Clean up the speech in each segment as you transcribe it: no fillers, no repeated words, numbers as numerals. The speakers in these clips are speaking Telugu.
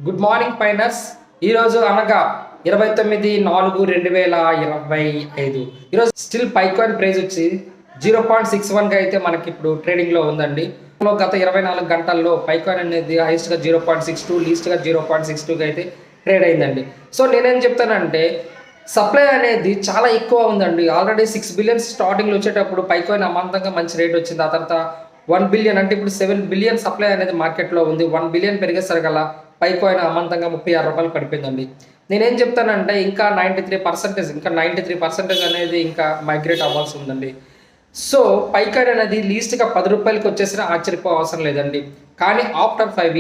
Good morning ఫైనర్స్. ఈరోజు అనగా 29/4/2025 ఈరోజు స్టిల్ పైకాయిన్ ప్రైస్ వచ్చి 0.61గా అయితే మనకి ఇప్పుడు ట్రేడింగ్లో ఉందండి. గత 24 గంటల్లో పైకాయిన్ అనేది హైయెస్ట్గా 0.62, లీస్ట్గా 0.62గా అయితే ట్రేడ్ అయిందండి. సో నేనేం చెప్తానంటే సప్లై అనేది చాలా ఎక్కువ ఉందండి. ఆల్రెడీ 6 బిలియన్ స్టార్టింగ్లో వచ్చేటప్పుడు పైకాయిన్ అమాంతంగా మంచి రేట్ వచ్చింది. ఆ తర్వాత 1 బిలియన్ అంటే ఇప్పుడు 7 బిలియన్ సప్లై అనేది మార్కెట్లో ఉంది. 1 బిలియన్ పెరిగేసరికల్లా పైకాయిన్ అమాంతంగా రూ. 36 పడిపోయిందండి. నేనేం చెప్తానంటే ఇంకా 93% అనేది ఇంకా మైగ్రేట్ అవ్వాల్సి ఉందండి. సో పైకాయిన్ అనేది లీస్ట్గా రూ. 10కి వచ్చేసినా ఆశ్చర్యపో అవసరం లేదండి. కానీ ఆఫ్టర్ 5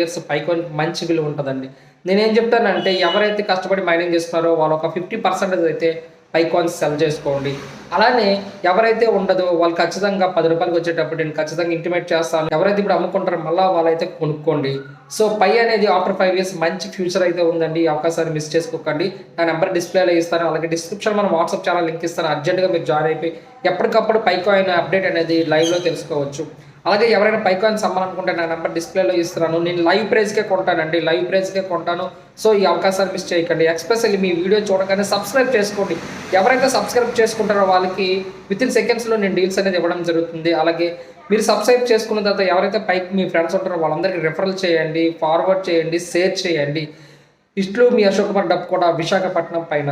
ఇయర్స్ పైకాయిన్ మంచి విలువ ఉంటుందండి. నేనేం చెప్తానంటే ఎవరైతే కష్టపడి మైనింగ్ చేస్తున్నారో వాళ్ళు ఒక 50% అయితే పైకాయిన్స్ సెల్ చేసుకోండి. అలానే ఎవరైతే ఉండదో వాళ్ళు ఖచ్చితంగా రూ. 10కి వచ్చేటప్పుడు నేను ఖచ్చితంగా ఇంటిమేట్ చేస్తాను. ఎవరైతే ఇప్పుడు అమ్ముకుంటారో మళ్ళీ వాళ్ళైతే కొనుక్కోండి. సో పై అనేది ఆఫ్టర్ 5 ఇయర్స్ మంచి ఫ్యూచర్ అయితే ఉందండి. ఈ అవకాశాన్ని మిస్ చేసుకోకండి. నా నెంబర్ డిస్ప్లేలో ఇస్తాను, అలాగే డిస్క్రిప్షన్ మన వాట్సాప్ ఛానల్ లింక్ ఇస్తాను. అర్జెంట్గా మీరు జాయిన్ అయిపోయి ఎప్పటికప్పుడు పైకాయిన్ అప్డేట్ అనేది లైవ్లో తెలుసుకోవచ్చు. అలాగే ఎవరైనా పైకాయిన్స్ అమ్మాలనుకుంటే నా నెంబర్ డిస్ప్లేలో ఇస్తున్నాను. నేను లైవ్ ప్రైస్కే కొంటాను. సో ఈ అవకాశాన్ని మిస్ చేయకండి. ఎక్స్పెషల్లీ మీ వీడియో చూడగానే సబ్స్క్రైబ్ చేసుకోండి. ఎవరైతే సబ్స్క్రైబ్ చేసుకుంటారో వాళ్ళకి వితిన్ సెకండ్స్లో నేను డీల్స్ అనేది ఇవ్వడం జరుగుతుంది. అలాగే మీరు సబ్స్క్రైబ్ చేసుకున్న తర్వాత ఎవరైతే పైకి మీ ఫ్రెండ్స్ ఉంటారో వాళ్ళందరికీ రిఫరల్ చేయండి, ఫార్వర్డ్ చేయండి, షేర్ చేయండి. ఇట్లు మీ అశోక్ కుమార్ డప్ కూడా విశాఖపట్నం పైన.